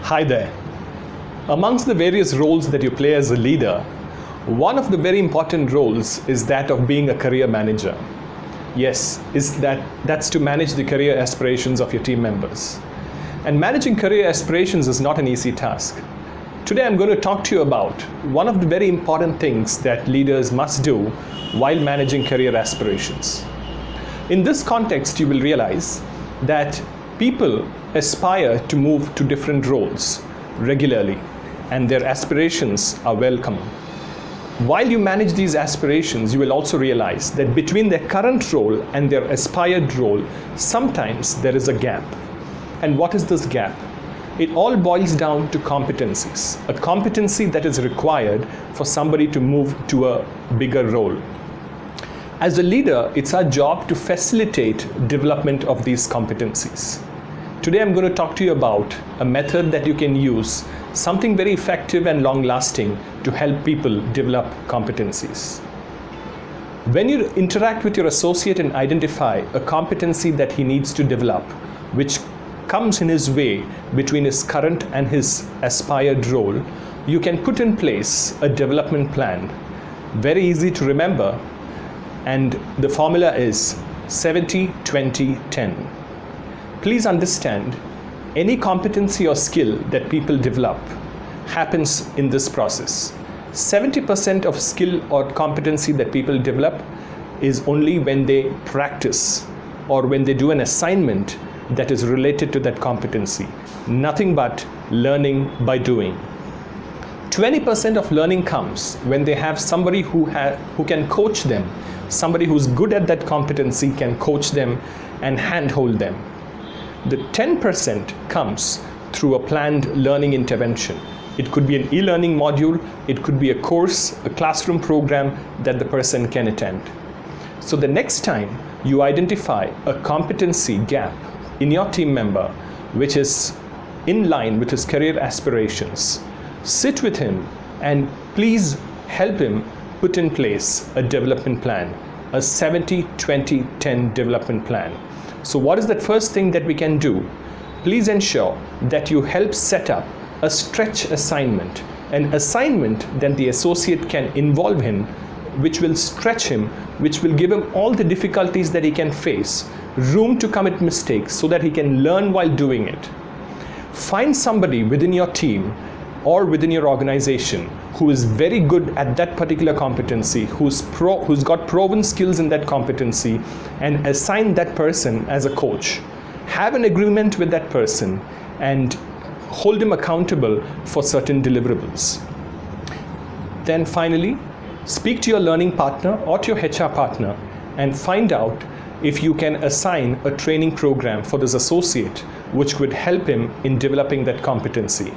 Hi there. Amongst the various roles that you play as a leader, one of the very important roles is that of being a career manager. Yes, that's to manage the career aspirations of your team members. And managing career aspirations is not an easy task. Today I'm going to talk to you about one of the very important things that leaders must do while managing career aspirations. In this context, you will realize that people aspire to move to different roles regularly, and their aspirations are welcome. While you manage these aspirations, you will also realize that between their current role and their aspired role, sometimes there is a gap. And what is this gap? It all boils down to competencies, a competency that is required for somebody to move to a bigger role. As a leader, it's our job to facilitate development of these competencies. Today I'm going to talk to you about a method that you can use, something very effective and long-lasting to help people develop competencies. When you interact with your associate and identify a competency that he needs to develop, which comes in his way between his current and his aspired role, you can put in place a development plan. Very easy to remember, and the formula is 70-20-10. Please understand, any competency or skill that people develop happens in this process. 70% of skill or competency that people develop is only when they practice or when they do an assignment that is related to that competency. Nothing but learning by doing. 20% of learning comes when they have somebody who can coach them. Somebody who's good at that competency can coach them and handhold them. The 10% comes through a planned learning intervention. It could be an e-learning module, it could be a course, a classroom program that the person can attend. So the next time you identify a competency gap in your team member, which is in line with his career aspirations, sit with him and please help him put in place a development plan, a 70-20-10 development plan. So what is that first thing that we can do? Please ensure that you help set up a stretch assignment, an assignment that the associate can involve him, which will stretch him, which will give him all the difficulties that he can face, room to commit mistakes so that he can learn while doing it. Find somebody within your team or within your organization who is very good at that particular competency, who's got proven skills in that competency, and assign that person as a coach. Have an agreement with that person and hold him accountable for certain deliverables. Then finally, speak to your learning partner or to your HR partner and find out if you can assign a training program for this associate which would help him in developing that competency.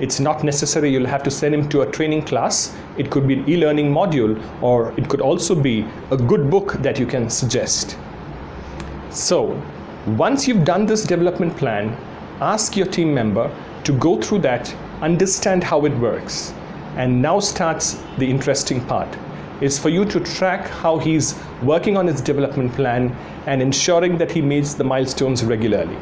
It's not necessary you'll have to send him to a training class. It could be an e-learning module, or it could also be a good book that you can suggest. So once you've done this development plan, ask your team member to go through that, understand how it works. And now starts the interesting part. It's for you to track how he's working on his development plan and ensuring that he meets the milestones regularly.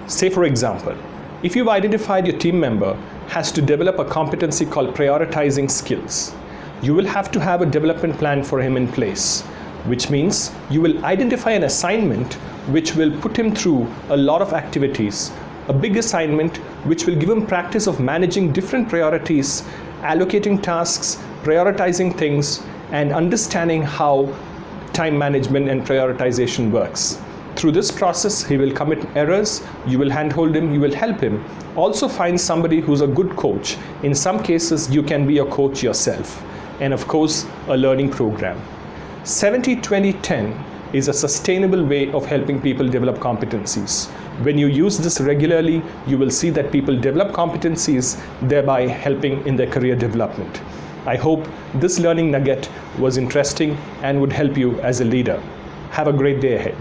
Say for example, if you've identified your team member has to develop a competency called prioritizing skills, you will have to have a development plan for him in place, which means you will identify an assignment which will put him through a lot of activities, a big assignment which will give him practice of managing different priorities, allocating tasks, prioritizing things, and understanding how time management and prioritization works. Through this process, he will commit errors, you will handhold him, you will help him. Also find somebody who's a good coach. In some cases, you can be a coach yourself. And of course, a learning program. 70-20-10 is a sustainable way of helping people develop competencies. When you use this regularly, you will see that people develop competencies, thereby helping in their career development. I hope this learning nugget was interesting and would help you as a leader. Have a great day ahead.